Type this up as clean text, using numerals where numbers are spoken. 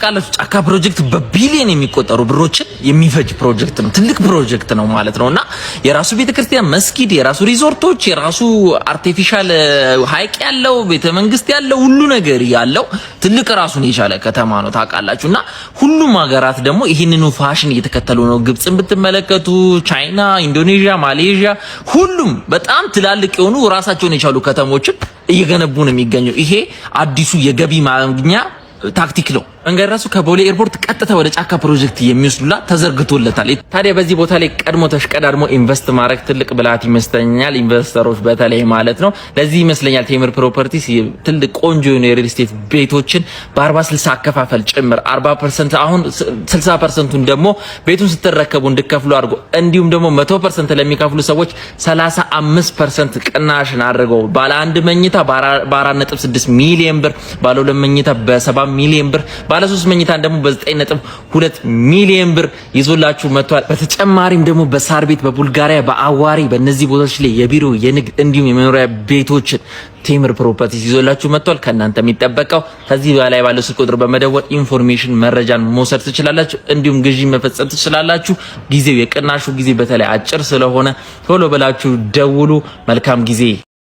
ታውቃላችሁ ጫካ ፕሮጀክት በቢሊየን የሚቆጠሩ ብሮችን የሚፈጅ ፕሮጀክት ነው። ትልቅ ፕሮጀክት ነው ማለት ነውና የራሱ ቤተክርስቲያን፣ መስጊድ፣ የራሱ ሪዞርቶች፣ የራሱ አርቲፊሻል ሐይቅ ያለው ቤተመንግስት ያለው ሁሉ ነገር ያለው ትልቅ ራሱን የቻለ ከተማ ነው ታውቃላችሁና ሁሉም ሀገራት ደግሞ ይህንኑ ፋሽን እየተከተሉ ነው። ግብጽን ብትመለከቱ፣ ቻይና፣ ኢንዶኔዥያ፣ ማሌዥያ ሁሉም በጣም ትላልቅ የሆኑ ራሳቸውን የቻሉ ከተሞችን እየገነቡ ነው የሚገኘው። ይሄ አዲሱ የገቢ ማግኛ ታክቲክ ነው። መንገድ ራሱ ከቦሌ ኤርፖርት ቀጥታ ወደ ጫካ ፕሮጀክት የሚወስዱላ ተዘርግቶለታል። ታዲያ በዚህ ቦታ ላይ ቀድሞ ተሽቀዳድሞ ኢንቨስት ማድረግ ትልቅ ብልሃት ይመስለኛል፣ ኢንቨስተሮች በተለይ ማለት ነው። ለዚህ ይመስለኛል ቴምር ፕሮፐርቲስ ትልቅ ቆንጆ የሆነ የሪል ስቴት ቤቶችን በ40/60 አከፋፈል ጭምር 40% አሁን 60%ን ደግሞ ቤቱን ስትረከቡ እንድከፍሉ አድርጎ እንዲሁም ደግሞ 100% ለሚከፍሉ ሰዎች 35% ቅናሽን አድርገው ባለ 1 መኝታ በ4.6 ሚሊዮን ብር፣ ባለ 2 መኝታ በ7 ሚሊዮን ብር፣ ባለ 3 መኝታን ደግሞ በ9.2 ሚሊዮን ብር ይዞላችሁ መጥቷል። በተጨማሪም ደግሞ በሳር ቤት፣ በቡልጋሪያ፣ በአዋሪ በእነዚህ ቦታዎች ላይ የቢሮ የንግድ እንዲሁም የመኖሪያ ቤቶችን ቴምር ፕሮፐርቲስ ይዞላችሁ መጥቷል። ከእናንተ የሚጠበቀው ከዚህ በላይ ባለው ስልክ ቁጥር በመደወል ኢንፎርሜሽን መረጃን መውሰድ ትችላላችሁ። እንዲሁም ግዢ መፈጸም ትችላላችሁ። ጊዜው የቅናሹ ጊዜ በተለይ አጭር ስለሆነ ቶሎ ብላችሁ ደውሉ። መልካም ጊዜ